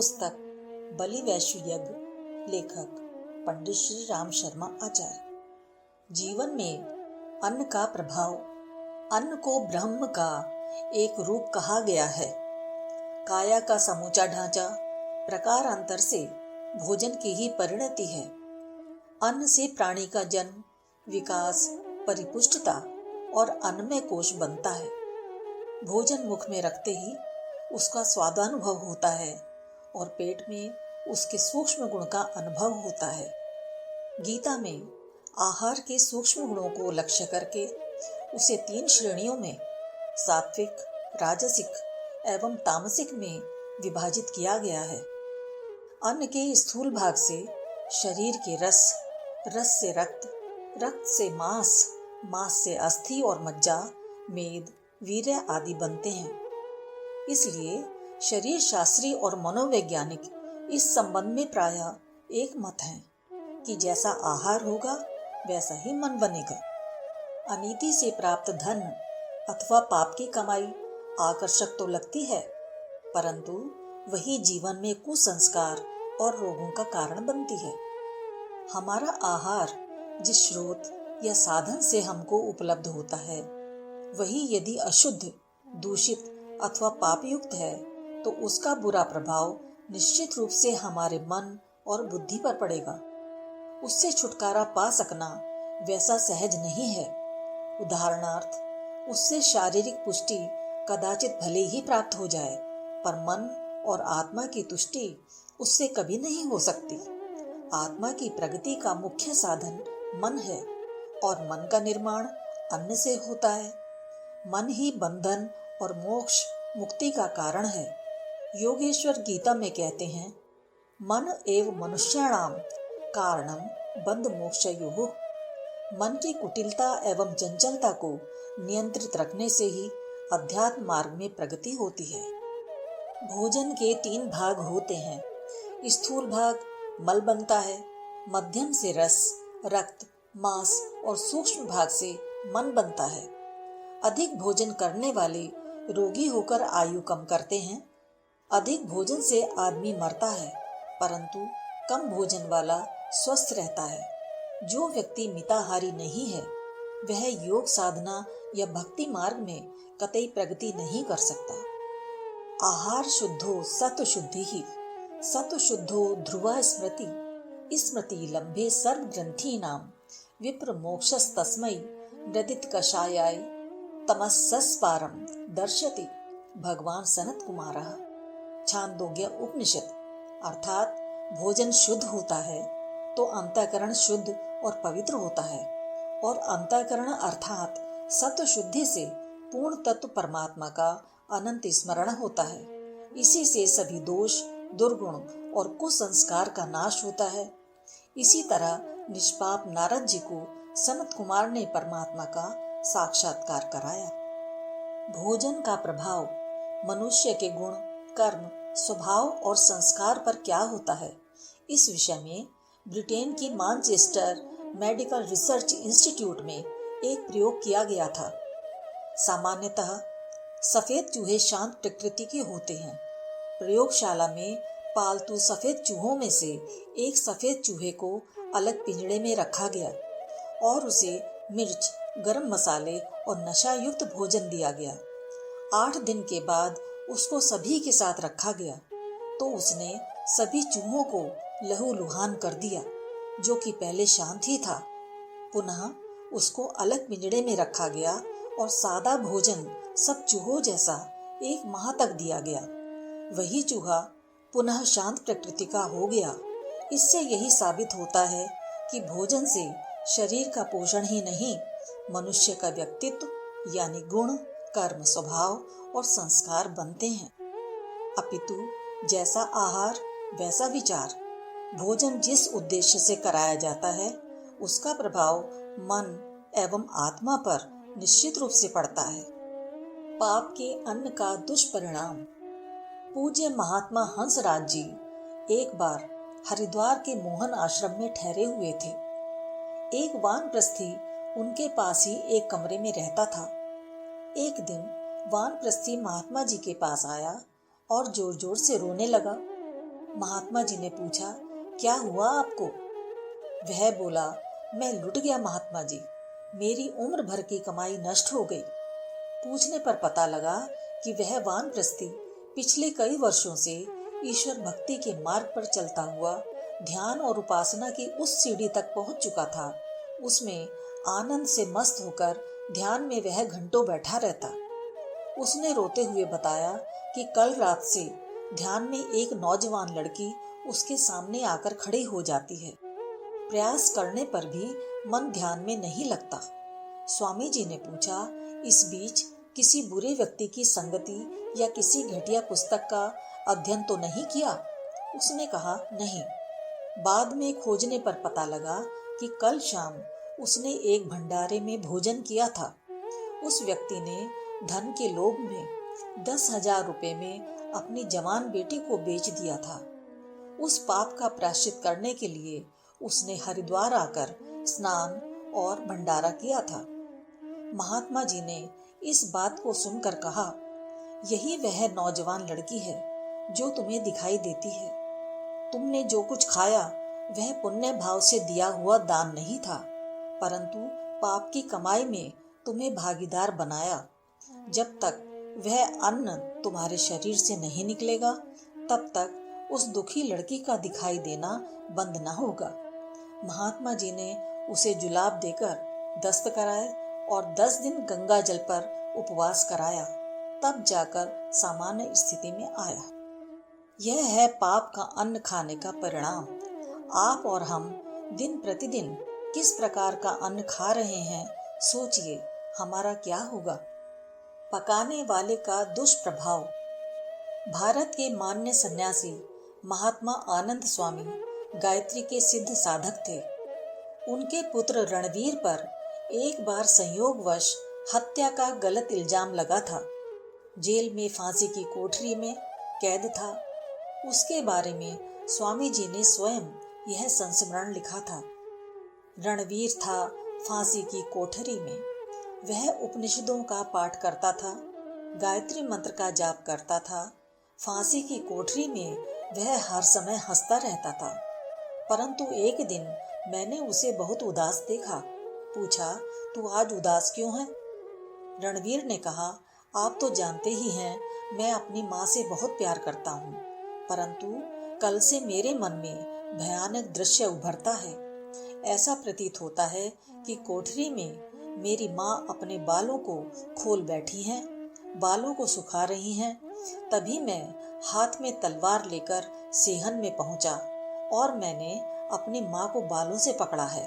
पुस्तक बलि वैश्य यज्ञ, लेखक पंडित श्री राम शर्मा आचार्य। जीवन में अन्न का प्रभाव। अन्न को ब्रह्म का एक रूप कहा गया है। काया का समूचा ढांचा प्रकार अंतर से भोजन की ही परिणति है। अन्न से प्राणी का जन्म, विकास, परिपुष्टता और अन्नमय कोश बनता है। भोजन मुख में रखते ही उसका स्वादानुभव होता है और पेट में उसके सूक्ष्म गुण का अनुभव होता है। गीता में आहार के सूक्ष्म गुणों को लक्ष्य करके उसे 3 श्रेणियों में सात्विक, राजसिक एवं तामसिक में विभाजित किया गया है। अन्न के स्थूल भाग से शरीर के रस, रस से रक्त, रक्त से मांस, मांस से अस्थि और मज्जा, मेद, वीर्य आदि बनते हैं। इसलिए शरीर शास्त्री और मनोवैज्ञानिक इस संबंध में प्रायः एक मत हैं कि जैसा आहार होगा वैसा ही मन बनेगा। अनीति से प्राप्त धन अथवा पाप की कमाई आकर्षक तो लगती है, परंतु वही जीवन में कुसंस्कार और रोगों का कारण बनती है। हमारा आहार जिस स्रोत या साधन से हमको उपलब्ध होता है, वही यदि अशुद्ध, दूषित अथवा पापयुक्त है तो उसका बुरा प्रभाव निश्चित रूप से हमारे मन और बुद्धि पर पड़ेगा। उससे छुटकारा पा सकना वैसा सहज नहीं है। उदाहरणार्थ, उससे शारीरिक पुष्टि कदाचित भले ही प्राप्त हो जाए, पर मन और आत्मा की तुष्टि उससे कभी नहीं हो सकती। आत्मा की प्रगति का मुख्य साधन मन है और मन का निर्माण अन्न से होता है। मन ही बंधन और मोक्ष, मुक्ति का कारण है। योगेश्वर गीता में कहते हैं, मन एव मनुष्याणाम कारणम बंध मोक्षयोः। मन की कुटिलता एवं चंचलता को नियंत्रित रखने से ही अध्यात्म मार्ग में प्रगति होती है। भोजन के 3 भाग होते हैं। स्थूल भाग मल बनता है, मध्यम से रस, रक्त, मांस और सूक्ष्म भाग से मन बनता है। अधिक भोजन करने वाले रोगी होकर आयु कम करते हैं। अधिक भोजन से आदमी मरता है, परंतु कम भोजन वाला स्वस्थ रहता है। जो व्यक्ति मिताहारी नहीं है, वह योग साधना या भक्ति मार्ग में कतई प्रगति नहीं कर सकता। आहार शुद्धो सत्व शुद्धि ही, सत्व शुद्धो ध्रुवा स्मृति, स्मृति लंबे सर्व ग्रंथी नाम, विप्र मोक्षस तस्मै नदित कषायाय तमस्सस्पारम दर्शति भगवान सनत कुमारः। छांदोग्य उपनिषद। अर्थात भोजन शुद्ध होता है तो अंतःकरण शुद्ध और पवित्र होता है, और अंतःकरण अर्थात सत्व शुद्धि से पूर्ण तत्व परमात्मा का अनंत स्मरण होता है। इसी से सभी दोष, दुर्गुण और कुसंस्कार का नाश होता है। इसी तरह निष्पाप नारद जी को सनत कुमार ने परमात्मा का साक्षात्कार कराया। भोजन का प्रभाव मनुष्य के गुण, कर्म, स्वभाव और संस्कार पर क्या होता है, इस विषय में ब्रिटेन की मानचेस्टर मेडिकल रिसर्च इंस्टीट्यूट में एक प्रयोग किया गया था। सामान्यतः सफेद चूहे शांत प्रकृति के होते हैं। प्रयोगशाला में पालतू सफेद चूहों में से एक सफेद चूहे को अलग पिंजड़े में रखा गया और उसे मिर्च, गरम मसाले और नशा युक्त भोजन दिया गया। 8 दिन के बाद उसको सभी के साथ रखा गया तो उसने सभी चूहों को लहूलुहान कर दिया, जो कि पहले शांत ही था। पुनः उसको अलग पिंजड़े में रखा गया और सादा भोजन सब चूहों जैसा 1 माह तक दिया गया। वही चूहा पुनः शांत प्रकृति का हो गया। इससे यही साबित होता है कि भोजन से शरीर का पोषण ही नहीं, मनुष्य का व्यक्तित्व यानी गुण, कर्म, स्वभाव और संस्कार बनते हैं। अपितु जैसा आहार वैसा विचार। भोजन जिस उद्देश्य से कराया जाता है, उसका प्रभाव मन एवं आत्मा पर निश्चित रूप से पड़ता है। पाप के अन्न का दुष्परिणाम। पूज्य महात्मा हंसराज जी एक बार हरिद्वार के मोहन आश्रम में ठहरे हुए थे। एक वानप्रस्थी उनके पास ही एक कमरे में रहता था। एक दिन वानप्रस्थी महात्मा जी के पास आया और जोर जोर से रोने लगा। महात्मा जी ने पूछा, क्या हुआ आपको? वह बोला, मैं लुट गया महात्मा जी, मेरी उम्र भर की कमाई नष्ट हो गई। पूछने पर पता लगा कि वह वानप्रस्थी पिछले कई वर्षों से ईश्वर भक्ति के मार्ग पर चलता हुआ ध्यान और उपासना की उस सीढ़ी तक पहुंच चुका था। उसमें आनंद से मस्त होकर ध्यान में वह घंटों बैठा रहता। उसने रोते हुए बताया कि कल रात से ध्यान में एक नौजवान लड़की उसके सामने आकर खड़ी हो जाती है। प्रयास करने पर भी मन ध्यान में नहीं लगता। स्वामी जी ने पूछा, इस बीच किसी बुरे व्यक्ति की संगति या किसी घटिया पुस्तक का अध्ययन तो नहीं किया? उसने कहा, नहीं। बाद में खोजने पर पता लगा कि कल शाम उसने एक भंडारे में भोजन किया था। उस व्यक्ति ने धन के लोभ में 10,000 रुपए में अपनी जवान बेटी को बेच दिया था। उस पाप का प्रायश्चित करने के लिए उसने हरिद्वार आकर स्नान और भंडारा किया था। महात्मा जी ने इस बात को सुनकर कहा, यही वह नौजवान लड़की है जो तुम्हें दिखाई देती है। तुमने जो कुछ खाया वह पुण्य भाव से दिया हुआ दान नहीं था, परंतु पाप की कमाई में तुम्हें भागीदार बनाया। जब तक वह अन्न तुम्हारे शरीर से नहीं निकलेगा, तब तक उस दुखी लड़की का दिखाई देना बंद न होगा। महात्मा जी ने उसे जुलाब देकर दस्त कराए और 10 दिन गंगा जल पर उपवास कराया, तब जाकर सामान्य स्थिति में आया। यह है पाप का अन्न खाने का परिणाम। आप और हम दिन प्रतिदिन किस प्रकार का अन्न खा रहे हैं, सोचिए हमारा क्या होगा। पकाने वाले का दुष्प्रभाव। भारत के मान्य सन्यासी महात्मा आनंद स्वामी गायत्री के सिद्ध साधक थे। उनके पुत्र रणवीर पर एक बार संयोगवश हत्या का गलत इल्जाम लगा था। जेल में फांसी की कोठरी में कैद था। उसके बारे में स्वामी जी ने स्वयं यह संस्मरण लिखा था। रणवीर था फांसी की कोठरी में। वह उपनिषदों का पाठ करता था, गायत्री मंत्र का जाप करता था। फांसी की कोठरी में वह हर समय हंसता रहता था। परंतु एक दिन मैंने उसे बहुत उदास देखा। पूछा, तू आज उदास क्यों है? रणवीर ने कहा, आप तो जानते ही हैं मैं अपनी माँ से बहुत प्यार करता हूँ, परंतु कल से मेरे मन में भयानक दृश्य उभरता है। ऐसा प्रतीत होता है कि कोठरी में मेरी माँ अपने बालों को खोल बैठी हैं, बालों को सुखा रही हैं। तभी मैं हाथ में तलवार लेकर सेहन में पहुंचा और मैंने अपनी माँ को बालों से पकड़ा है।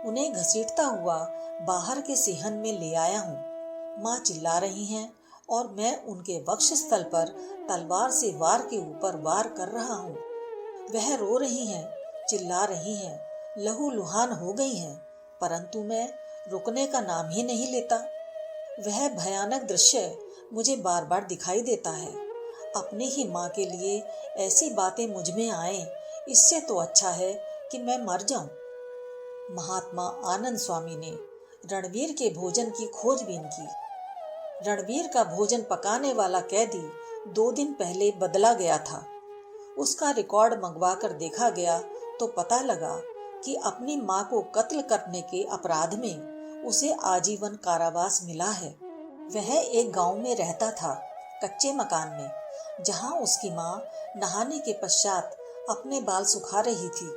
उन्हें घसीटता हुआ बाहर के सेहन में ले आया हूँ। माँ चिल्ला रही हैं और मैं उनके वक्षस्थल पर तलवार से वार के ऊपर वार कर रहा हूँ। वह रो रही हैं, चिल्ला रही हैं, लहूलुहान हो गई हैं, परंतु मैं रुकने का नाम ही नहीं लेता। वह भयानक दृश्य मुझे बार बार दिखाई देता है। अपनी ही माँ के लिए ऐसी बातें मुझ में आए, इससे तो अच्छा है कि मैं मर जाऊं। महात्मा आनंद स्वामी ने रणवीर के भोजन की खोजबीन की। रणवीर का भोजन पकाने वाला कैदी 2 दिन पहले बदला गया था। उसका रिकॉर्ड मंगवाकर देखा गया तो पता लगा कि अपनी माँ को कत्ल करने के अपराध में उसे आजीवन कारावास मिला है। वह एक गांव में रहता था, कच्चे मकान में, जहां उसकी माँ नहाने के पश्चात अपने बाल सुखा रही थी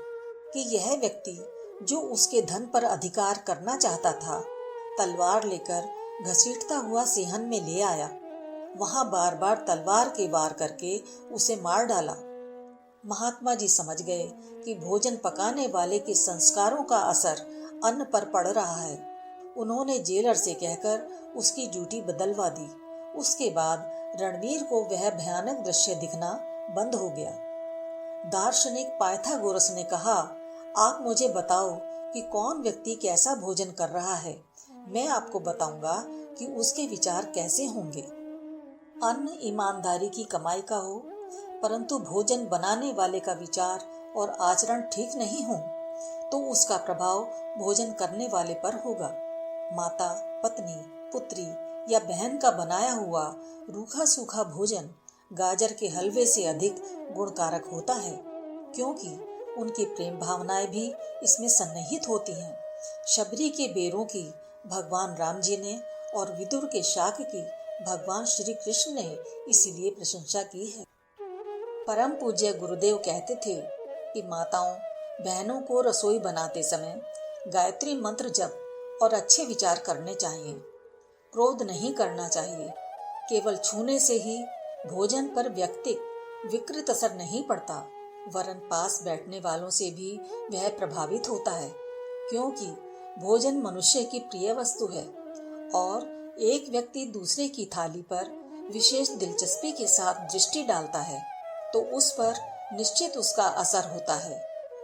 कि यह व्यक्ति जो उसके धन पर अधिकार करना चाहता था, तलवार लेकर घसीटता हुआ सेहन में ले आया। वहां बार बार तलवार के वार करके उसे मार डाला। महात्मा जी समझ गए कि भोजन पकाने वाले के संस्कारों का असर अन्न पर पड़ रहा है। उन्होंने जेलर से कहकर उसकी ड्यूटी बदलवा दी। उसके बाद रणवीर को वह भयानक दृश्य दिखना बंद हो गया। दार्शनिक पाइथागोरस ने कहा, आप मुझे बताओ कि कौन व्यक्ति कैसा भोजन कर रहा है, मैं आपको बताऊंगा कि उसके विचार कैसे होंगे। अन्न ईमानदारी की कमाई का हो, परंतु भोजन बनाने वाले का विचार और आचरण ठीक नहीं हो तो उसका प्रभाव भोजन करने वाले पर होगा। माता, पत्नी, पुत्री या बहन का बनाया हुआ रूखा सूखा भोजन गाजर के हलवे से अधिक गुणकारक होता है। क्योंकि उनकी प्रेम भावनाएं भी इसमें सन्निहित होती हैं। शबरी के बेरों की भगवान राम जी ने और विदुर के शाक की भगवान श्री कृष्ण ने इसीलिए प्रशंसा की है। परम पूज्य गुरुदेव कहते थे कि माताओं बहनों को रसोई बनाते समय गायत्री मंत्र जप और अच्छे विचार करने चाहिए। क्रोध नहीं करना चाहिए। केवल छूने से ही भोजन पर व्यक्ति विकृत असर नहीं पड़ता, वरन पास बैठने वालों से भी वह प्रभावित होता है, क्योंकि भोजन मनुष्य की प्रिय वस्तु है और एक व्यक्ति दूसरे की थाली पर विशेष दिलचस्पी के साथ दृष्टि डालता है तो उस पर निश्चित उसका असर होता है।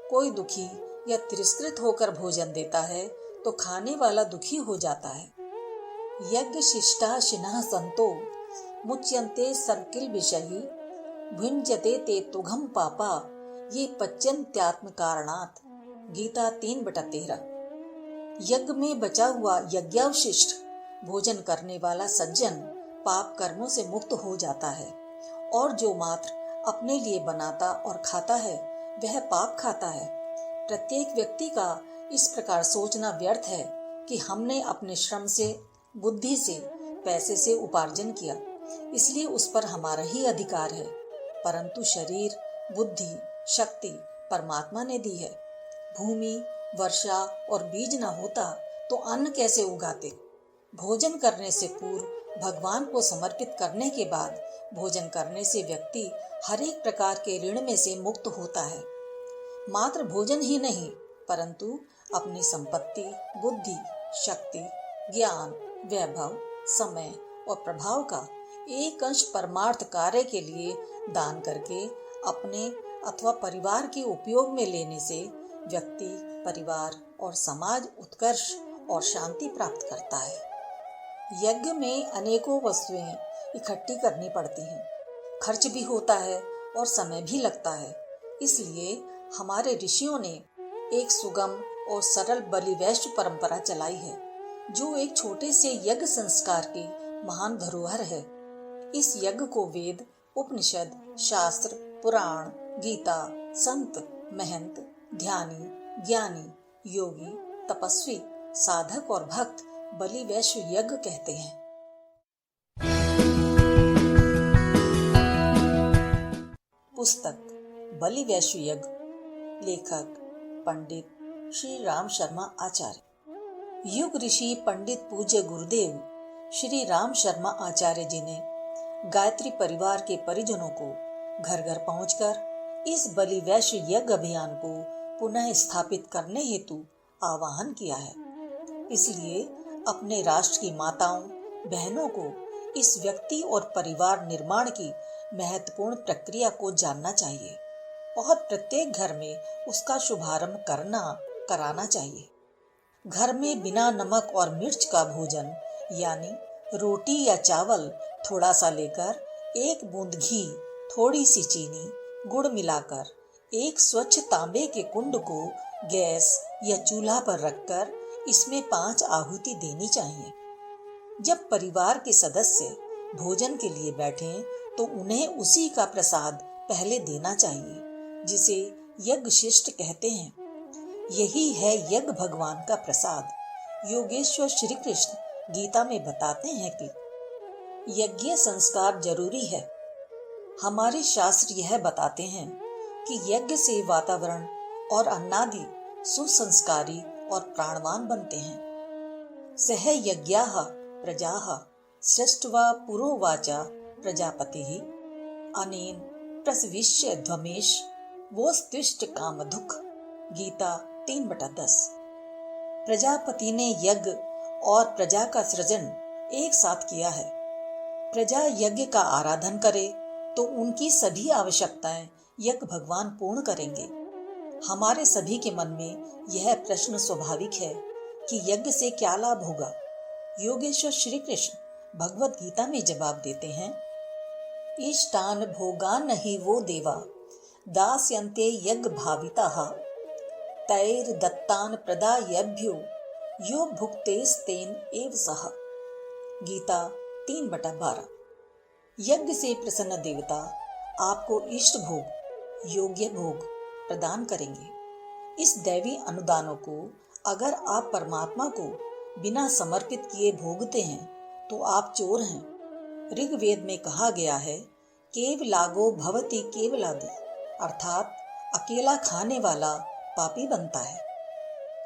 कोई दुखी या तिरस्कृत होकर भोजन देता है तो खाने वाला दुखी हो जाता है। यज्ञ शिष्टा शिनः संतो मुच्यन्ते सर्किल विषयी भुंजते ते तुघम पापा ये पच्यन्त्यात्म कारणात्। गीता 3/13। यज्ञ में बचा हुआ यज्ञावशिष्ट भोजन करने वाला सज्जन पाप कर्मों से मुक्त हो जाता है और जो मात्र अपने लिए बनाता और खाता है वह पाप खाता है। प्रत्येक व्यक्ति का इस प्रकार सोचना व्यर्थ है कि हमने अपने श्रम से, बुद्धि से, पैसे से उपार्जन किया, इसलिए उस पर हमारा ही अधिकार है, परंतु शरीर, बुद्धि, शक्ति परमात्मा ने दी है। भूमि, वर्षा और बीज न होता तो अन्न कैसे उगाते। भोजन करने से पूर्व भगवान को समर्पित करने के बाद भोजन करने से व्यक्ति हर एक प्रकार के ऋण में से मुक्त होता है। मात्र भोजन ही नहीं, परंतु अपनी संपत्ति, बुद्धि, शक्ति, ज्ञान, वैभव, समय और प्रभाव का एक अंश परमार्थ कार्य के लिए दान करके अपने अथवा परिवार के उपयोग में लेने से व्यक्ति, परिवार और समाज उत्कर्ष और शांति प्राप्त करता है। यज्ञ में अनेकों वस्तुएं इकट्ठी करनी पड़ती हैं, खर्च भी होता है और समय भी लगता है। इसलिए हमारे ऋषियों ने एक सुगम और सरल बलिवैश्य परंपरा चलाई है, जो एक छोटे से यज्ञ संस्कार की महान धरोहर है। इस यज्ञ को वेद, उपनिषद, शास्त्र, पुराण, गीता, संत, महंत, ध्यानी, ज्ञानी, योगी, तपस्वी, साधक और भक्त बलिवैश्य यज्ञ कहते हैं। पुस्तक बलिवैश्य यज्ञ, लेखक पंडित श्री राम शर्मा आचार्य। युग ऋषि पंडित पूज्य गुरुदेव श्री राम शर्मा आचार्य जी ने गायत्री परिवार के परिजनों को घर घर पहुंचकर इस बलिवैश्य यज्ञ अभियान को पुनः स्थापित करने हेतु आह्वान किया है। इसलिए अपने राष्ट्र की माताओं, बहनों को इस व्यक्ति और परिवार निर्माण की महत्वपूर्ण प्रक्रिया को जानना चाहिए और प्रत्येक घर में उसका शुभारंभ कराना चाहिए। घर में बिना नमक और मिर्च का भोजन यानी रोटी या चावल थोड़ा सा लेकर 1 बूंद घी, थोड़ी सी चीनी, गुड़ मिलाकर एक स्वच्छ तांबे के कुंड को गैस या चूल्हा पर रखकर इसमें 5 आहुति देनी चाहिए। जब परिवार के सदस्य भोजन के लिए बैठें तो उन्हें उसी का प्रसाद पहले देना चाहिए, जिसे यज्ञ शिष्ट कहते हैं। यही है यज्ञ भगवान का प्रसाद। योगेश्वर श्री कृष्ण गीता में बताते हैं कि यज्ञ संस्कार जरूरी है। हमारे शास्त्र यह बताते हैं कि यज्ञ से वातावरण और अन्नादि सुसंस्कारी और प्राणवान बनते हैं। सह यज्ञाः प्रजाः सृष्ट्वा पुरोवाचा प्रजापतिः अनेन प्रसविष्य ध्वमेश वोस्तिष्ठ कामधुक्। गीता 3/10। प्रजापति ने यज्ञ और प्रजा का सृजन एक साथ किया है। प्रजा यज्ञ का आराधन करे तो उनकी सभी आवश्यकताएं यज्ञ भगवान पूर्ण करेंगे। हमारे सभी के मन में यह प्रश्न स्वाभाविक है कि यज्ञ से क्या लाभ होगा। योगेश्वर श्री कृष्ण भगवत गीता में जवाब देते हैं, इष्टान भोगान ही वो देवा दास्यन्ते यज्ञ भाविताः तैर दत्तान प्रदायभ्यो यो भुक्तेस्तेन एव सः। गीता 3/12। यज्ञ से प्रसन्न देवता आपको इष्ट भोग, योग्य भोग प्रदान करेंगे। इस दैवी अनुदानों को अगर आप परमात्मा को बिना समर्पित किए भोगते हैं तो आप चोर हैं। ऋग्वेद में कहा गया है, केवलागो भवति केवलादि, अर्थात अकेला खाने वाला पापी बनता है।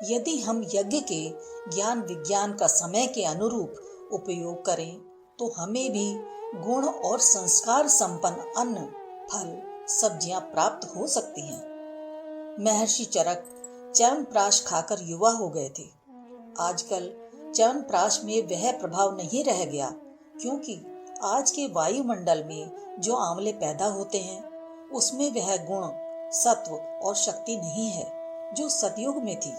यदि हम यज्ञ के ज्ञान विज्ञान का समय के अनुरूप उपयोग करें तो हमें भी गुण और संस्कार संपन्न अन्न, फल, सब्जियां प्राप्त हो सकती हैं। महर्षि चरक च्यवनप्राश खाकर युवा हो गए थे। आजकल च्यवनप्राश में वह प्रभाव नहीं रह गया, क्योंकि आज के वायुमंडल में जो आंवले पैदा होते हैं उसमें वह गुण, सत्व और शक्ति नहीं है जो सतयुग में थी।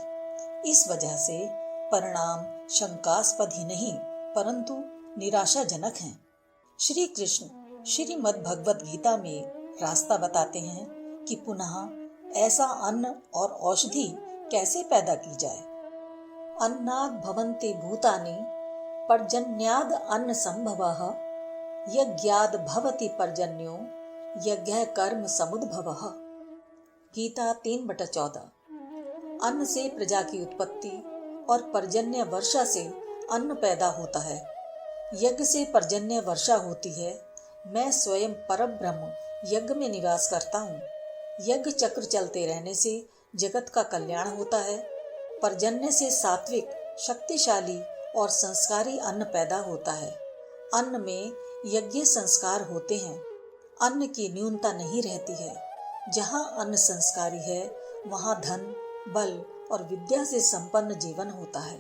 इस वजह से परिणाम शंकास्पद ही नहीं परंतु निराशाजनक हैं। श्री कृष्ण श्रीमद् भगवत गीता में रास्ता बताते हैं कि पुनः ऐसा अन्न और औषधि कैसे पैदा की जाए। अन्नाद् भवन्ति भूतानि पर्जन्याद् अन्न संभवः, यज्ञाद् भवति पर्जन्यो यज्ञः कर्म समुद्भवः। गीता 3/14। अन्न से प्रजा की उत्पत्ति और पर्जन्य वर्षा से अन्न पैदा होता है। यज्ञ से पर्जन्य वर्षा होती है। मैं स्वयं परब्रह्म यज्ञ में निवास करता हूँ। यज्ञ चक्र चलते रहने से जगत का कल्याण होता है। पर्जन्य से सात्विक, शक्तिशाली और संस्कारी अन्न पैदा होता है। अन्न में यज्ञ संस्कार होते हैं। अन्न की न्यूनता नहीं रहती है। जहाँ अन्न संस्कारी है वहाँ धन, बल और विद्या से संपन्न जीवन होता है।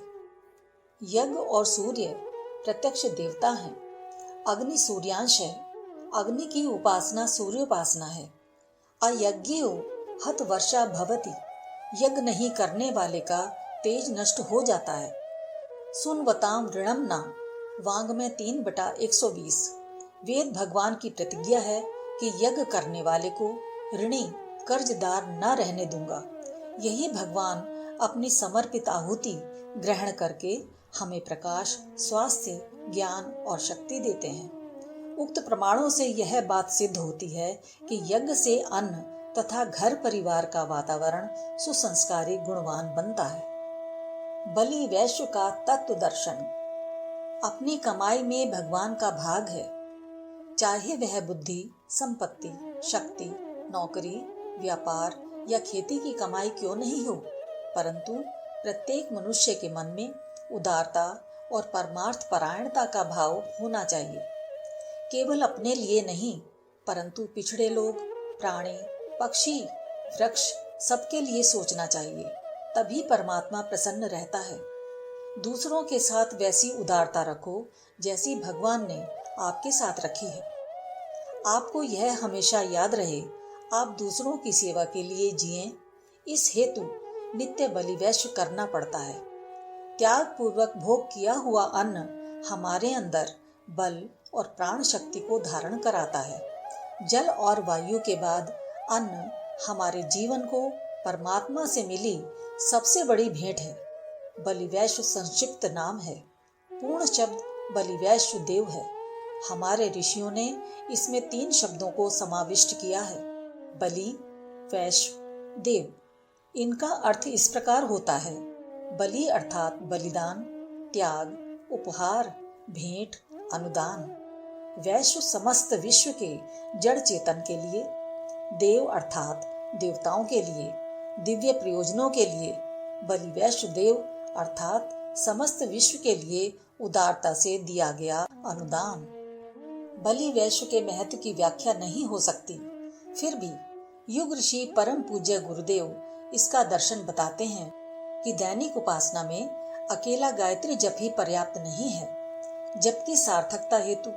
यज्ञ और सूर्य प्रत्यक्ष देवता हैं। अग्नि सूर्यांश है। अग्नि की उपासना सूर्योपासना है। अयज्ञो हत वर्षा भवति, यज्ञ नहीं करने वाले का तेज नष्ट हो जाता है। सुनवताम ऋणम न, वाङ्मय 3/120। वेद भगवान की प्रतिज्ञा है कि यज्ञ करने वाले को ऋणी, कर्जदार न रहने दूंगा। यही भगवान अपनी समर्पित आहुति ग्रहण करके हमें प्रकाश, स्वास्थ्य, ज्ञान और शक्ति देते हैं। उक्त प्रमाणों से यह बात सिद्ध होती है कि यज्ञ से अन्न तथा घर परिवार का वातावरण सुसंस्कारी, गुणवान बनता है। बलि वैश्य का तत्व दर्शन। अपनी कमाई में भगवान का भाग है। चाहे वह बुद्धि, संपत्ति, शक्ति, नौकरी, व्यापार या खेती की कमाई क्यों नहीं हो, परंतु प्रत्येक मनुष्य के मन में उदारता और परमार्थ परायणता का भाव होना चाहिए। केवल अपने लिए नहीं परंतु पिछड़े लोग, प्राणी, पक्षी, वृक्ष सबके लिए सोचना चाहिए। तभी परमात्मा प्रसन्न रहता है। दूसरों के साथ वैसी उदारता रखो जैसी भगवान ने आपके साथ रखी है। आपको यह हमेशा याद रहे, आप दूसरों की सेवा के लिए जिएं। इस हेतु नित्य बलिवैश्य करना पड़ता है। त्याग पूर्वक भोग किया हुआ अन्न हमारे अंदर बल और प्राण शक्ति को धारण कराता है। जल और वायु के बाद अन्न हमारे जीवन को परमात्मा से मिली सबसे बड़ी भेंट है। बलिवैश्य संक्षिप्त नाम है। पूर्ण शब्द बलिवैश्य देव है। हमारे ऋषियों ने इसमें 3 शब्दों को समाविष्ट किया है, बलि, वैश्य, देव। इनका अर्थ इस प्रकार होता है। बलि अर्थात बलिदान, त्याग, उपहार, भेंट, अनुदान। वैश्य समस्त विश्व के जड़ चेतन के लिए, देव अर्थात देवताओं के लिए, दिव्य प्रयोजनों के लिए। बलि वैश्य देव अर्थात समस्त विश्व के लिए उदारता से दिया गया अनुदान। बलि वैश्य के महत्व की व्याख्या नहीं हो सकती। फिर भी युग ऋषि परम पूज्य गुरुदेव इसका दर्शन बताते हैं कि दैनिक उपासना में अकेला गायत्री जप ही पर्याप्त नहीं है, जबकि सार्थकता हेतु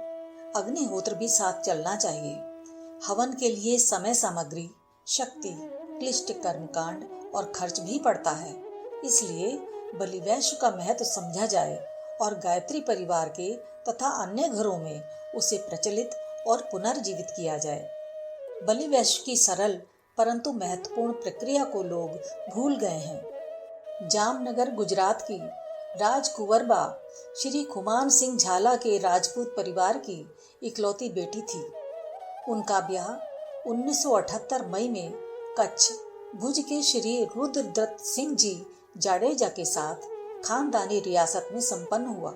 अग्निहोत्र भी साथ चलना चाहिए। हवन के लिए समय, सामग्री, शक्ति, क्लिष्ट कर्मकांड और खर्च भी पड़ता है। इसलिए बलिवैश्य का महत्व समझा जाए और गायत्री परिवार के तथा अन्य घरों में उसे प्रचलित और पुनर्जीवित किया जाए। बलिवैश्य की सरल परंतु महत्वपूर्ण प्रक्रिया को लोग भूल गए हैं। जामनगर गुजरात की राजकुंवरबा श्री खुमान सिंह झाला के राजपूत परिवार की इकलौती बेटी थी। उनका ब्याह 1978 मई में कच्छ, भुज के श्री रुद्रदत्त सिंह जी जाडेजा के साथ खानदानी रियासत में संपन्न हुआ।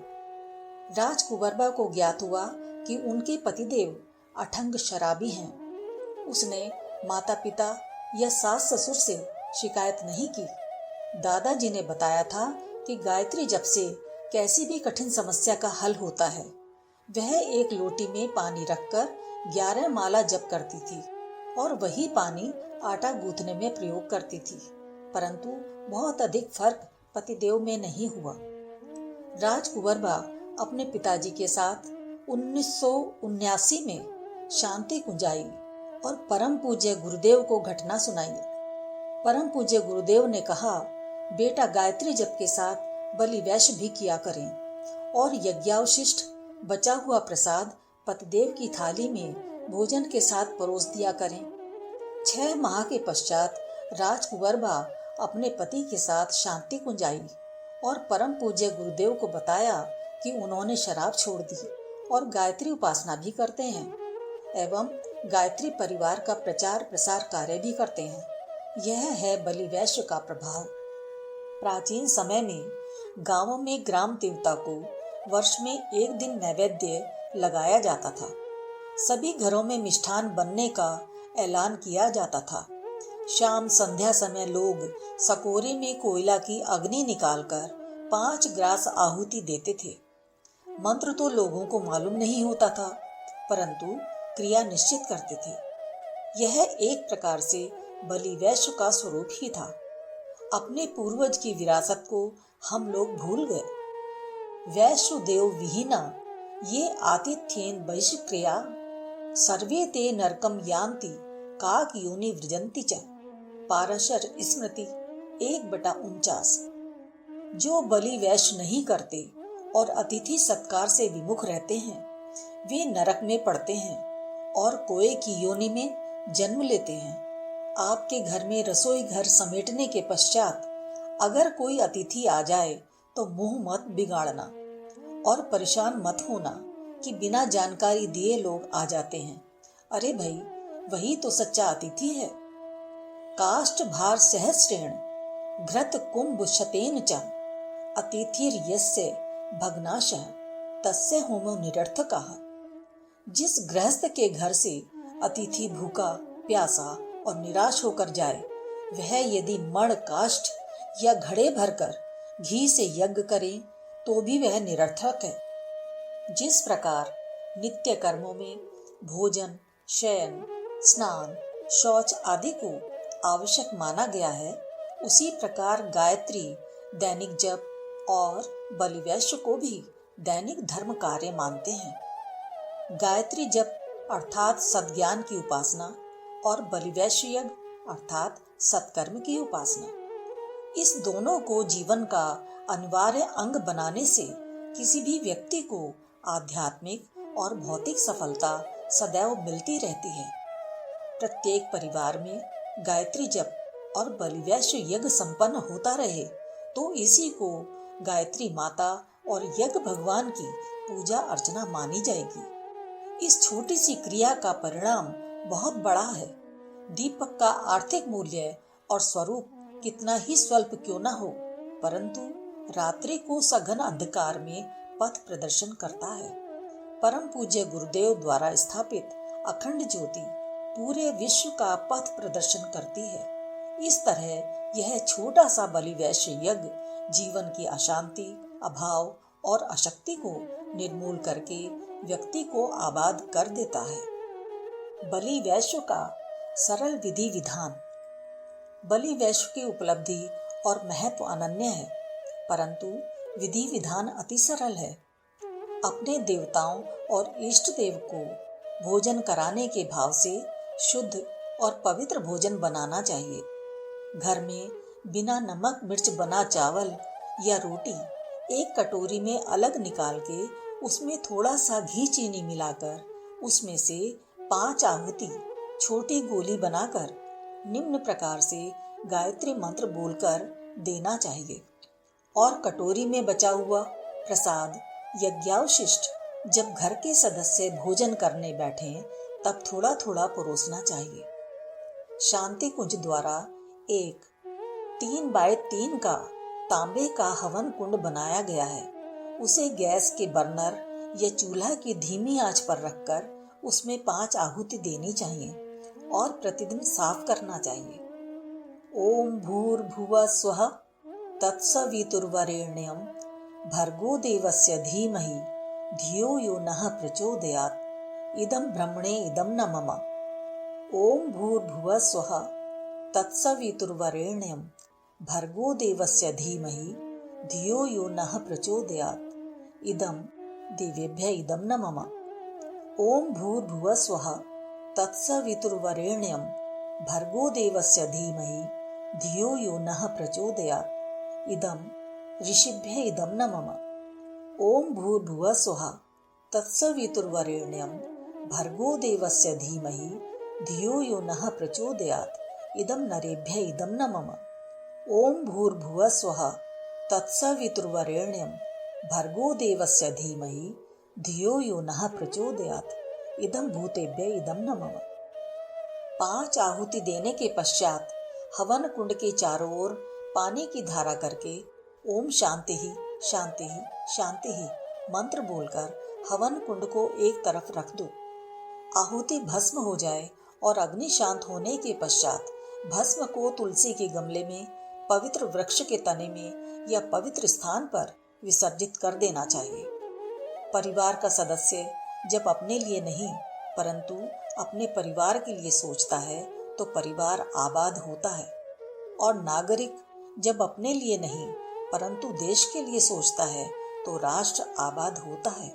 राजकुंवरबा को ज्ञात हुआ कि उनके पतिदेव अठंग शराबी हैं। उसने माता पिता या सास ससुर से शिकायत नहीं की। दादाजी ने बताया था कि गायत्री जप से कैसी भी कठिन समस्या का हल होता है। वह एक लोटी में पानी रखकर 11 माला जप करती थी और वही पानी आटा गूंथने में प्रयोग करती थी, परंतु बहुत अधिक फर्क पतिदेव में नहीं हुआ। राजकुंवरबा अपने पिताजी के साथ 1979 में शांति कुंज आई और परम पूज्य गुरुदेव को घटना सुनाई। परम पूज्य गुरुदेव ने कहा, बेटा गायत्री जप के साथ बलि वैश्य भी किया करें और यज्ञावशिष्ट बचा हुआ प्रसाद पतिदेव की थाली में भोजन के साथ परोस दिया करें। 6 माह के पश्चात राजकुंवरबा अपने पति के साथ शांति कुंज आई और परम पूज्य गुरुदेव को बताया कि उन्होंने शराब छोड़ दी और गायत्री उपासना भी करते हैं एवं गायत्री परिवार का प्रचार प्रसार कार्य भी करते हैं। यह है बलि वैश्य का प्रभाव। प्राचीन समय में गांवों में ग्राम देवता को वर्ष में एक दिन नैवेद्य लगाया जाता था। सभी घरों में मिष्ठान बनने का ऐलान किया जाता था। शाम संध्या समय लोग सकोरे में कोयला की अग्नि निकालकर 5 ग्रास आहुति देते थे। मंत्र तो लोगों को मालूम नहीं होता था, परंतु क्रिया निश्चित करते थे। यह एक प्रकार से बलि वैश्य का स्वरूप ही था। अपने पूर्वज की विरासत को हम लोग भूल गए। वैश्यदेव विहीना ये आतिथ्येन बहिष्क्रिया सर्वे ते नरकम यान्ति काक योनि वृजन्ति च। पारशर स्मृति 1/49। जो बलि वैश्य नहीं करते और अतिथि सत्कार से विमुख रहते हैं, वे नरक में पड़ते हैं और कोए की योनि में जन्म लेते हैं। आपके घर में रसोई घर समेटने के पश्चात अगर कोई अतिथि आ जाए तो मुंह मत बिगाड़ना और परेशान मत होना कि बिना जानकारी दिए लोग आ जाते हैं। अरे भाई, वही तो सच्चा अतिथि है। काष्ठ भार सहस्रेण घृत कुंभ शतेन च अतिथिर यस्य भग्नाशः तस्य होमो निरर्थकः। जिस गृहस्थ के घर से अतिथि भूखा प्यासा और निराश होकर जाए, वह यदि मण काष्ठ या घड़े भरकर घी से यज्ञ करे तो भी वह निरर्थक है। जिस प्रकार नित्य कर्मों में भोजन, शयन, स्नान, शौच आदि को आवश्यक माना गया है, उसी प्रकार गायत्री दैनिक जप और बलि वैश्य को भी दैनिक धर्म कार्य मानते हैं। गायत्री जप अर्थात सद्ज्ञान की उपासना और बलि वैश्य यज्ञ अर्थात सत्कर्म की उपासना, इस दोनों को जीवन का अनिवार्य अंग बनाने से किसी भी व्यक्ति को आध्यात्मिक और भौतिक सफलता सदैव मिलती रहती है। प्रत्येक परिवार में गायत्री जप और बलि वैश्य यज्ञ संपन्न होता रहे तो इसी को गायत्री माता और यज्ञ भगवान की पूजा अर्चना मानी जाएगी। इस छोटी सी क्रिया का परिणाम बहुत बड़ा है। दीपक का आर्थिक मूल्य और स्वरूप कितना ही स्वल्प क्यों न हो, परंतु रात्रि को सघन अंधकार में पथ प्रदर्शन करता है। परम पूज्य गुरुदेव द्वारा स्थापित अखंड ज्योति पूरे विश्व का पथ प्रदर्शन करती है। इस तरह यह छोटा सा बलि वैश्य यज्ञ जीवन की अशांति, अभाव और अशक्ति को निर्मूल करके व्यक्ति को आबाद कर देता है। बलि वैश्य का सरल विधि विधान। बलि वैश्य की उपलब्धि और महत्व अनन्य है, परंतु विधि विधान अति सरल है। अपने देवताओं और इष्ट देव को भोजन कराने के भाव से शुद्ध और पवित्र भोजन बनाना चाहिए। घर में बिना नमक मिर्च बना चावल या रोटी एक कटोरी में अलग निकाल के उसमें थोड़ा सा घी चीनी मिलाकर उसमें से 5 आहुति छोटी गोली बनाकर निम्न प्रकार से गायत्री मंत्र बोलकर देना चाहिए। और कटोरी में बचा हुआ प्रसाद यज्ञावशिष्ट जब घर के सदस्य भोजन करने बैठें तब थोड़ा थोड़ा परोसना चाहिए। शांति कुंज द्वारा एक 3x3 का तांबे का हवन कुंड बनाया गया है। उसे गैस के बर्नर या चूल्हा की धीमी आंच पर रखकर उसमें 5 आहुति देनी चाहिए और प्रतिदिन साफ करना चाहिए। ओम भूर्भुवः स्वः तत्सवितुर्वरेण्यं भर्गो देवस्य धीमहि धियो यो नः प्रचोदयात् इदं ब्रह्मणे इदं न मम। ओम भूर्भुवः स्वः तत्सवितुर्वरेण्यं भर्गो देवस्य धीमहि धियो यो नः प्रचोदयात् इदं देवेभ्यः इदं न मम। ओम भूर्भुवः स्वः तत्सवितुर्वरेण्यं भर्गो देवस्य धीमहि धियो यो नः प्रचोदयात् इदं ऋषिभ्यः इदं न मम। ओम भूर्भुवः स्वः तत्सवितुर्वरेण्यं भर्गो देवस्य धीमहि धियो यो नः प्रचोदयात् इदं नरेभ्यः इदं न मम। ओम भूर्भुवः स्वः तत्सवितुर्वरेण्यं भर्गो देवस्य धीमहि धियो यो नः प्रचोदयात् इदं भूतेभ्यः इदं न मम। 5 आहुति देने के पश्चात हवन कुंड के चारों ओर पानी की धारा करके ओम शांति ही शांति ही शांति ही मंत्र बोलकर हवन कुंड को एक तरफ रख दो। आहुति भस्म हो जाए और अग्नि शांत होने के पश्चात भस्म को तुलसी के गमले में, पवित्र वृक्ष के तने में या पवित्र स्थान पर विसर्जित कर देना चाहिए। परिवार का सदस्य जब अपने लिए नहीं परंतु अपने परिवार के लिए सोचता है तो परिवार आबाद होता है, और नागरिक जब अपने लिए नहीं परंतु देश के लिए सोचता है तो राष्ट्र आबाद होता है।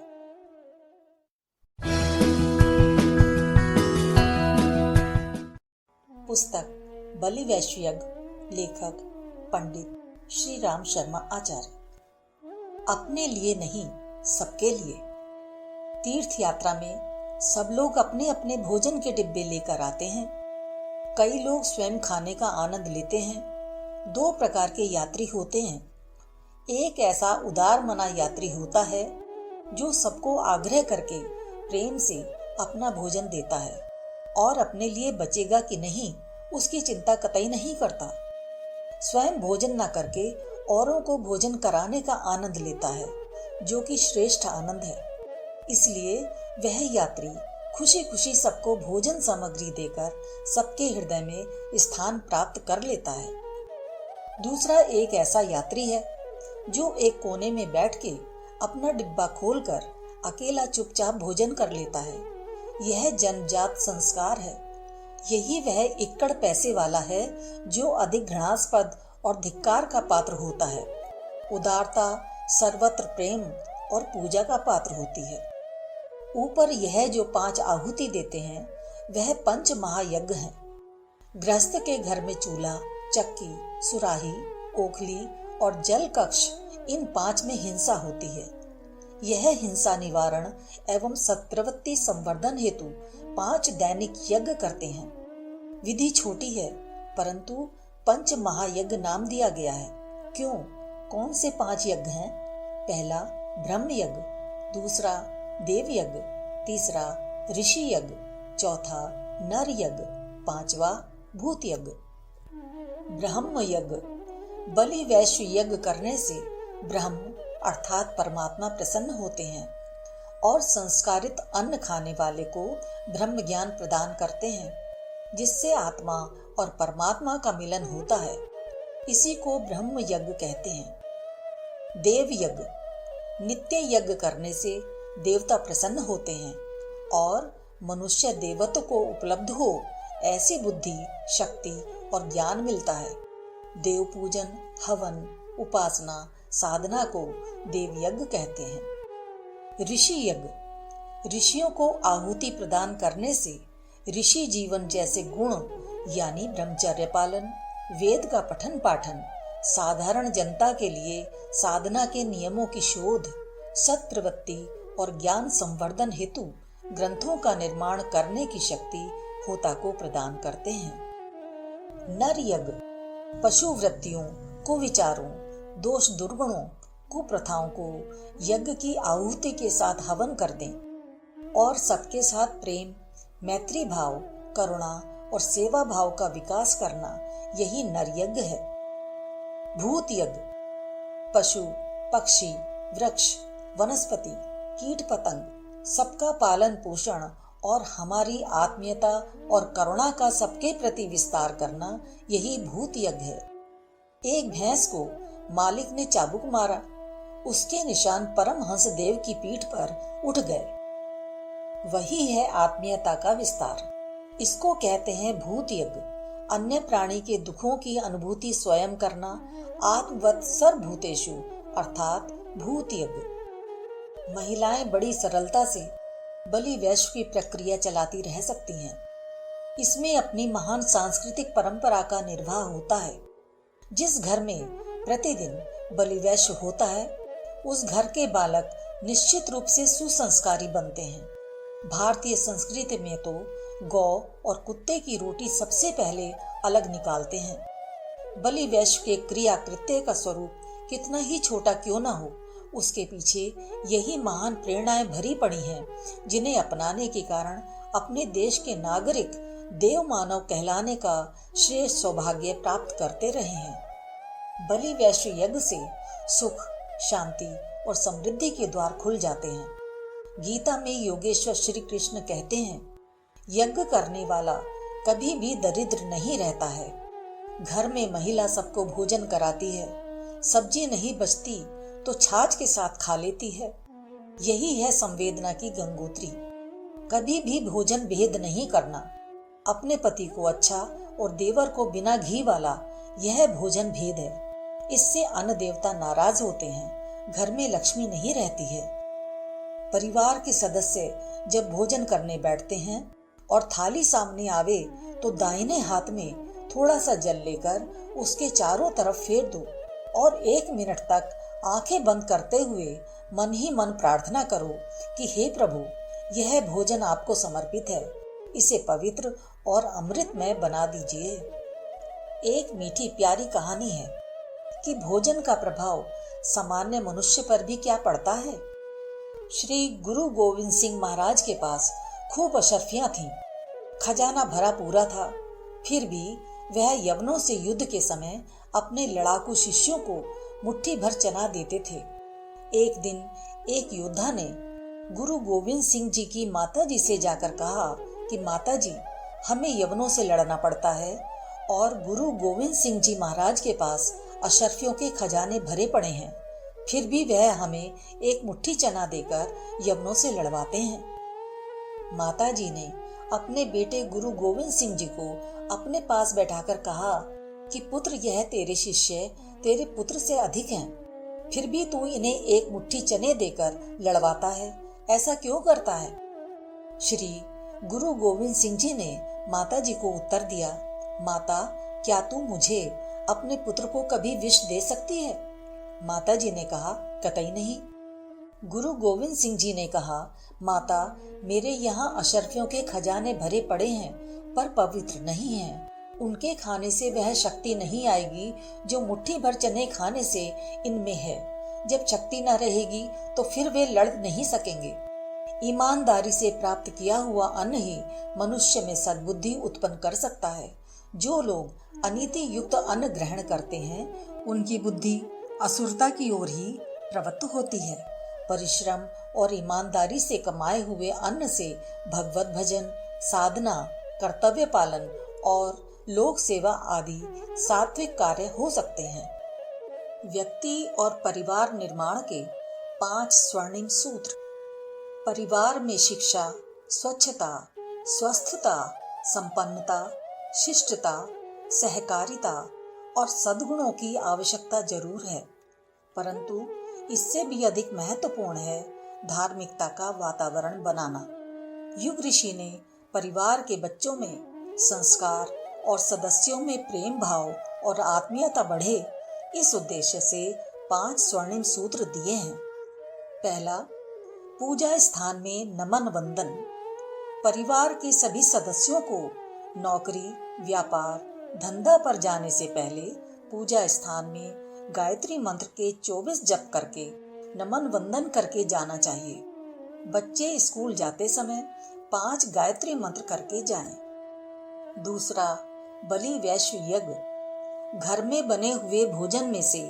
पुस्तक बलि वैश्य यज्ञ, लेखक पंडित श्री राम शर्मा आचार्य। अपने लिए नहीं, सबके लिए। तीर्थ यात्रा में सब लोग अपने अपने भोजन के डिब्बे लेकर आते हैं। कई लोग स्वयं खाने का आनंद लेते हैं। 2 प्रकार के यात्री होते हैं। एक ऐसा उदार मना यात्री होता है जो सबको आग्रह करके प्रेम से अपना भोजन देता है और अपने लिए बचेगा कि नहीं उसकी चिंता कतई नहीं करता। स्वयं भोजन न करके औरों को भोजन कराने का आनंद लेता है, जो कि श्रेष्ठ आनंद है। इसलिए वह यात्री खुशी खुशी सबको भोजन सामग्री देकर सबके हृदय में स्थान प्राप्त कर लेता है। दूसरा एक ऐसा यात्री है जो एक कोने में बैठ के अपना डिब्बा खोलकर अकेला चुपचाप भोजन कर लेता है। यह जन्मजात संस्कार है। यही वह इक्कड़ पैसे वाला है जो अधिक घृणास्पद और धिक्कार का पात्र होता है। उदारता सर्वत्र प्रेम और पूजा का पात्र होती है। ऊपर यह जो 5 आहुति देते हैं वह 5 महायज्ञ हैं। गृहस्थ के घर में चूल्हा, चक्की, सुराही, ओखली और जल कक्ष, इन 5 में हिंसा होती है। यह हिंसा निवारण एवं सत्रवती संवर्धन हेतु 5 दैनिक यज्ञ करते हैं। विधि छोटी है परंतु 5 महायज्ञ नाम दिया गया है। क्यों? कौन से 5 यज्ञ हैं? पहला ब्रह्म यज्ञ, दूसरा देव यज्ञ, तीसरा ऋषि यज्ञ, चौथा नर यज्ञ, 5वां भूत यज्ञ। ब्रह्म यज्ञ। बलि वैश्य यज्ञ करने से ब्रह्म अर्थात परमात्मा प्रसन्न होते हैं और संस्कारित अन्न खाने वाले को ब्रह्म ज्ञान प्रदान करते हैं, जिससे आत्मा और परमात्मा का मिलन होता है। इसी को ब्रह्म यज्ञ कहते हैं। देव यज्ञ। नित्य यज्ञ करने से देवता प्रसन्न होते हैं और मनुष्य देवत्व को उपलब्ध हो ऐसी बुद्धि, शक्ति और ज्ञान मिलता है। देव पूजन, हवन, उपासना, साधना को देव यज्ञ कहते हैं। ऋषि यज्ञ। ऋषियों को आहुति प्रदान करने से ऋषि जीवन जैसे गुण यानी ब्रह्मचर्य पालन, वेद का पठन पाठन, साधारण जनता के लिए साधना के नियमों की शोध, सत्रवत्ती और ज्ञान संवर्धन हेतु ग्रंथों का निर्माण करने की शक्ति होता को प्रदान करते हैं। नर यज्ञ। पशु वृत्तियों, कुविचारों, दोष दुर्गुणों, कुप्रथाओं को यज्ञ की आहुति के साथ हवन कर दें और सबके साथ प्रेम, मैत्री भाव, करुणा और सेवा भाव का विकास करना यही नर यज्ञ है। भूत यज्ञ पशु, पक्षी, वृक्ष, वनस्पति, कीट पतंग सबका पालन पोषण और हमारी आत्मीयता और करुणा का सबके प्रति विस्तार करना, यही भूत यज्ञ है। एक भैंस को मालिक ने चाबुक मारा, उसके निशान परमहंस देव की पीठ पर उठ गए। वही है आत्मीयता का विस्तार। इसको कहते हैं भूत यज्ञ। अन्य प्राणी के दुखों की अनुभूति स्वयं करना, आत्मवत् सर्वभूतेषु अर्थात भूत यज्ञ। महिलाएं बड़ी सरलता से बलि वैश्व की प्रक्रिया चलाती रह सकती हैं। इसमें अपनी महान सांस्कृतिक परंपरा का निर्वाह होता है। जिस घर में प्रतिदिन बलि वैश्व होता है, उस घर के बालक निश्चित रूप से सुसंस्कारी बनते हैं। भारतीय संस्कृति में तो गौ और कुत्ते की रोटी सबसे पहले अलग निकालते हैं। बलि वैश्व के क्रिया कृत्य का स्वरूप कितना ही छोटा क्यों न हो, उसके पीछे यही महान प्रेरणाएं भरी पड़ी हैं, जिन्हें अपनाने के कारण अपने देश के नागरिक देव मानव कहलाने का श्रेष्ठ सौभाग्य प्राप्त करते रहे हैं। बलि वैश्व यज्ञ से सुख, शांति और समृद्धि के द्वार खुल जाते हैं। गीता में योगेश्वर श्री कृष्ण कहते हैं, यज्ञ करने वाला कभी भी दरिद्र नहीं रहता है। घर में महिला सबको भोजन कराती है, सब्जी नहीं बचती तो छाछ के साथ खा लेती है। यही है संवेदना की गंगोत्री। कभी भी भोजन भेद नहीं करना। अपने पति को अच्छा और देवर को बिना घी वाला, यह भोजन भेद है। इससे अन्न देवता नाराज होते हैं, घर में लक्ष्मी नहीं रहती है। परिवार के सदस्य जब भोजन करने बैठते हैं और थाली सामने आवे तो दाहिने हाथ में थोड़ा सा जल लेकर उसके चारों तरफ फेर दो और 1 मिनट तक आंखें बंद करते हुए मन ही मन प्रार्थना करो कि हे प्रभु, यह भोजन आपको समर्पित है, इसे पवित्र और अमृतमय बना दीजिए। एक मीठी प्यारी कहानी है कि भोजन का प्रभाव सामान्य मनुष्य पर भी क्या पड़ता है। श्री गुरु गोविंद सिंह महाराज के पास खूब अशर्फियां थीं, खजाना भरा पूरा था, फिर भी वह यवनों से युद्ध के समय अपने लड़ाकू शिष्यों को मुट्ठी भर चना देते थे। एक दिन एक योद्धा ने गुरु गोविंद सिंह जी की माताजी से जाकर कहा कि माताजी, हमें यवनों से लड़ना पड़ता है और गुरु गोविंद सिंह जी महाराज के पास अशर्फियों के खजाने भरे पड़े हैं, फिर भी वह हमें एक मुट्ठी चना देकर यवनों से लड़वाते हैं। माताजी ने अपने बेटे गुरु गोविंद सिंह जी को अपने पास बैठाकर कहा कि पुत्र, यह तेरे शिष्य तेरे पुत्र से अधिक हैं, फिर भी तू इन्हें एक मुट्ठी चने देकर लड़वाता है, ऐसा क्यों करता है? श्री गुरु गोविंद सिंह जी ने माताजी को उत्तर दिया, माता, क्या तू मुझे अपने पुत्र को कभी विष दे सकती है? माताजी ने कहा, कतई नहीं। गुरु गोविंद सिंह जी ने कहा, माता, मेरे यहाँ अशर्फियों के खजाने भरे पड़े हैं पर पवित्र नहीं हैं। उनके खाने से वह शक्ति नहीं आएगी जो मुट्ठी भर चने खाने से इनमें है। जब शक्ति न रहेगी तो फिर वे लड़ नहीं सकेंगे। ईमानदारी से प्राप्त किया हुआ अन्न ही मनुष्य में सद्बुद्धि उत्पन्न कर सकता है। जो लोग अनीति युक्त अन्न ग्रहण करते हैं, उनकी बुद्धि असुरता की ओर ही प्रवृत्त होती है। परिश्रम और ईमानदारी से कमाए हुए अन्न से भगवत भजन, साधना, कर्तव्य पालन और लोक सेवा आदि सात्विक कार्य हो सकते हैं। व्यक्ति और परिवार निर्माण के 5 स्वर्णिम सूत्र। परिवार में शिक्षा, स्वच्छता, स्वस्थता, संपन्नता, शिष्टता, सहकारिता और सद्गुणों की आवश्यकता जरूर है, परंतु इससे भी अधिक महत्वपूर्ण है धार्मिकता का वातावरण बनाना। युग ऋषि ने परिवार के बच्चों में संस्कार और सदस्यों में प्रेम भाव और आत्मीयता बढ़े, इस उद्देश्य से 5 स्वर्णिम सूत्र दिए हैं। पहला, पूजा स्थान में नमन वंदन। परिवार के सभी सदस्यों को नौकरी, व्यापार, धंधा पर जाने से पहले पूजा स्थान में गायत्री मंत्र के 24 जप करके नमन वंदन करके जाना चाहिए। बच्चे स्कूल जाते समय 5 गायत्री मंत्र करके जाएं। दूसरा, बलि वैश्व यज्ञ घर में बने हुए भोजन में से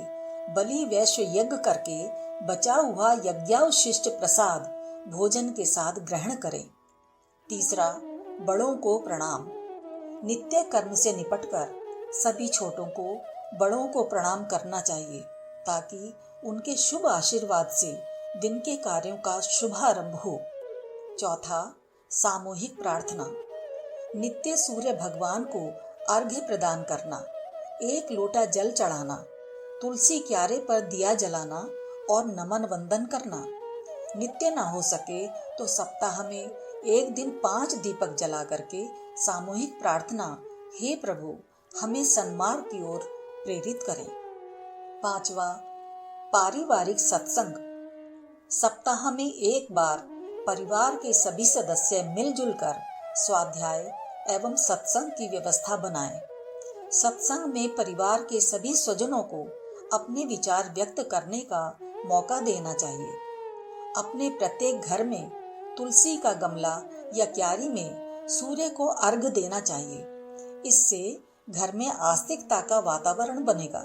बलि वैश्य यज्ञ करके बचा हुआ यज्ञावशिष्ट प्रसाद भोजन के साथ ग्रहण करें। तीसरा, बड़ों को प्रणाम। नित्य कर्म से निपटकर सभी छोटों को बड़ों को प्रणाम करना चाहिए ताकि उनके शुभ आशीर्वाद से दिन के कार्यों का शुभारंभ हो। चौथा, सामूहिक प्रार्थना। नित्य सूर्य भगवान को अर्घ्य प्रदान करना, एक लोटा जल चढ़ाना, तुलसी क्यारे पर दिया जलाना और नमन वंदन करना। नित्य ना हो सके तो सप्ताह में एक दिन 5 दीपक जला करके सामूहिक प्रार्थना, हे प्रभु हमें सन्मार्ग की ओर प्रेरित करें। पांचवा, पारिवारिक सत्संग। सप्ताह में एक बार परिवार के सभी सदस्य मिलजुल कर स्वाध्याय एवं सत्संग की व्यवस्था बनाएं। सत्संग में परिवार के सभी स्वजनों को अपने विचार व्यक्त करने का मौका देना चाहिए। अपने प्रत्येक घर में तुलसी का गमला या क्यारी में सूर्य को अर्घ देना चाहिए। इससे घर में आस्तिकता का वातावरण बनेगा।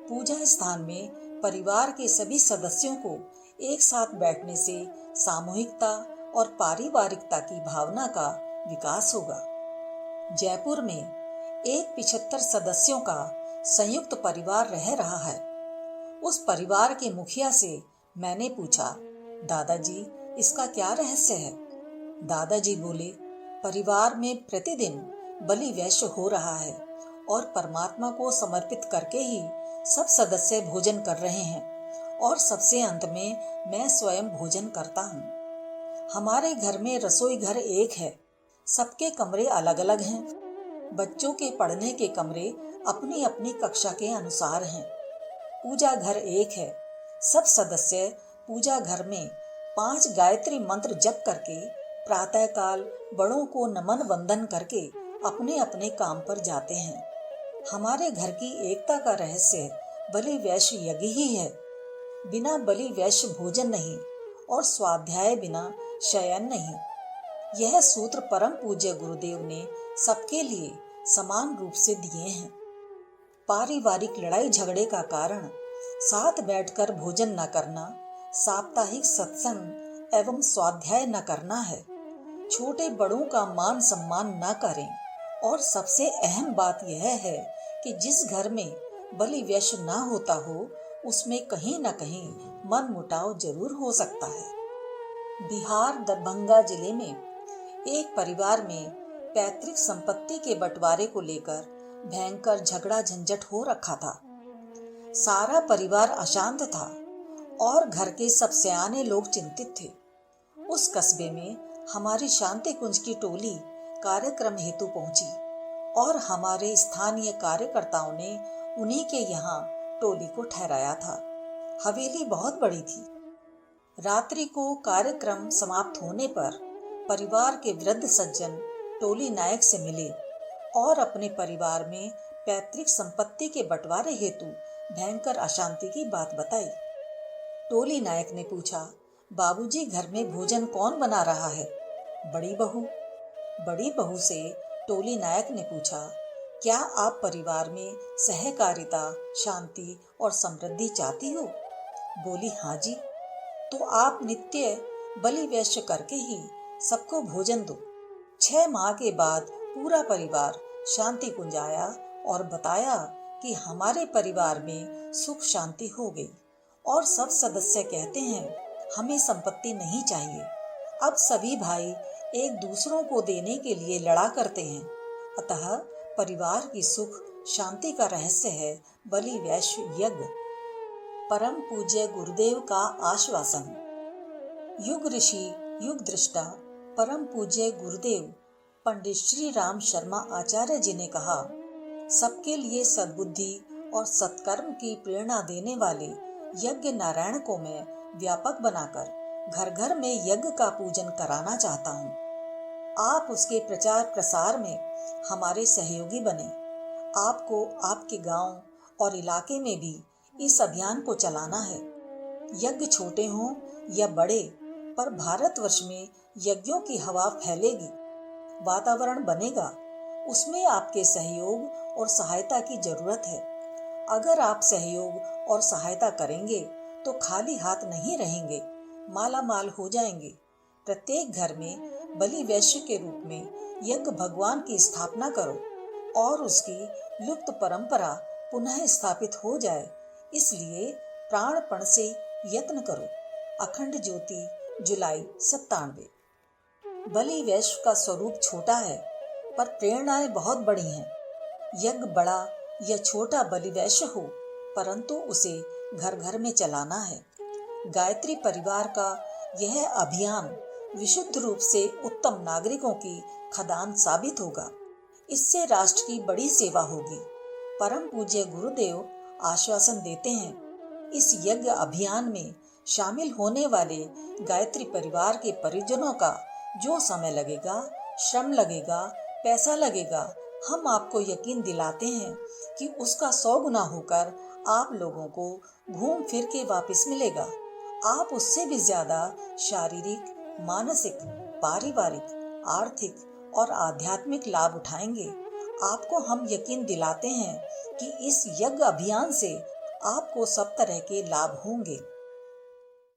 पूजा स्थान में परिवार के सभी सदस्यों को एक साथ बैठने से सामूहिकता और पारिवारिकता की भावना का विकास होगा। जयपुर में एक 75 सदस्यों का संयुक्त परिवार रह रहा है। उस परिवार के मुखिया से मैंने पूछा, दादाजी इसका क्या रहस्य है? दादाजी बोले, परिवार में प्रतिदिन बलि वैश्य हो रहा है और परमात्मा को समर्पित करके ही सब सदस्य भोजन कर रहे हैं और सबसे अंत में मैं स्वयं भोजन करता हूँ। हमारे घर में रसोई घर एक है, सबके कमरे अलग अलग हैं। बच्चों के पढ़ने के कमरे अपनी अपनी कक्षा के अनुसार हैं। पूजा घर एक है, सब सदस्य पूजा घर में 5 गायत्री मंत्र जप करके प्रातःकाल बड़ों को नमन वंदन करके अपने अपने काम पर जाते हैं। हमारे घर की एकता का रहस्य बलि वैश्य यज्ञ ही है। बिना बलि वैश्य भोजन नहीं और स्वाध्याय बिना शयन नहीं। यह सूत्र परम पूज्य गुरुदेव ने सबके लिए समान रूप से दिए हैं। पारिवारिक लड़ाई झगड़े का कारण साथ बैठकर भोजन न करना, साप्ताहिक सत्संग एवं स्वाध्याय न करना है। छोटे बड़ों का मान सम्मान न करें और सबसे अहम बात यह है कि जिस घर में बलि वैश्य न होता हो उसमें कहीं न कहीं मन मुटाव जरूर हो सकता है। बिहार दरभंगा जिले में एक परिवार में पैतृक संपत्ति के बंटवारे को लेकर भयंकर झगड़ा झंझट हो रखा था। सारा परिवार अशांत था और घर के सब सयाने लोग चिंतित थे। उस कस्बे में हमारी शांति कुंज की टोली कार्यक्रम हेतु पहुंची और हमारे स्थानीय कार्यकर्ताओं ने उन्हीं के यहाँ टोली को ठहराया था। हवेली बहुत बड़ी थी। रात्रि को कार्यक्रम समाप्त होने पर परिवार के वृद्ध सज्जन टोली नायक से मिले और अपने परिवार में पैतृक संपत्ति के बंटवारे हेतु भयंकर अशांति की बात बताई। टोली नायक ने पूछा, बाबूजी घर में भोजन कौन बना रहा है? बड़ी बहू। बड़ी बहू से टोली नायक ने पूछा, क्या आप परिवार में सहकारिता, शांति और समृद्धि चाहती हो? बोली, हाँ जी। तो आप नित्य बलि वैश्य करके ही सबको भोजन दो। 6 माह के बाद पूरा परिवार शांति कुंज आया और बताया कि हमारे परिवार में सुख शांति हो गई और सब सदस्य कहते हैं हमें संपत्ति नहीं चाहिए। अब सभी भाई एक दूसरों को देने के लिए लड़ा करते हैं। अतः परिवार की सुख शांति का रहस्य है बलि वैश्य यज्ञ। परम पूज्य गुरुदेव का आश्वासन। युग ऋषि युग दृष्टा परम पूज्य गुरुदेव पंडित श्री राम शर्मा आचार्य जी ने कहा, सबके लिए सद्बुद्धि और सत्कर्म की प्रेरणा देने वाले यज्ञ नारायण को मैं व्यापक बनाकर घर घर में यज्ञ का पूजन कराना चाहता हूँ। आप उसके प्रचार प्रसार में हमारे सहयोगी बने। आपको आपके गांव और इलाके में भी इस अभियान को चलाना है। यज्ञ छोटे हों या बड़े, पर भारतवर्ष में यज्ञों की हवा फैलेगी, वातावरण बनेगा। उसमें आपके सहयोग और सहायता की जरूरत है। अगर आप सहयोग और सहायता करेंगे तो खाली हाथ नहीं रहेंगे, माला माल हो जाएंगे। प्रत्येक घर में बलि वैश्य के रूप में यज्ञ भगवान की स्थापना करो और उसकी लुप्त परंपरा पुनः स्थापित हो जाए, इसलिए प्राणपण से यत्न करो। अखंड ज्योति, जुलाई 97। बलि वैश्य का स्वरूप छोटा है पर प्रेरणाएं बहुत बड़ी हैं। यज्ञ बड़ा या छोटा बलि वैश्य हो, परंतु उसे घर घर में चलाना है। गायत्री परिवार का यह अभियान विशुद्ध रूप से उत्तम नागरिकों की खदान साबित होगा। इससे राष्ट्र की बड़ी सेवा होगी। परम पूज्य गुरुदेव आश्वासन देते हैं, इस यज्ञ अभियान में शामिल होने वाले गायत्री परिवार के परिजनों का जो समय लगेगा, श्रम लगेगा, पैसा लगेगा, हम आपको यकीन दिलाते हैं कि उसका 100 गुना होकर आप लोगों को घूम फिर के वापस मिलेगा। आप उससे भी ज्यादा शारीरिक, मानसिक, पारिवारिक, आर्थिक और आध्यात्मिक लाभ उठाएंगे। आपको हम यकीन दिलाते हैं कि इस यज्ञ अभियान से आपको सब तरह के लाभ होंगे।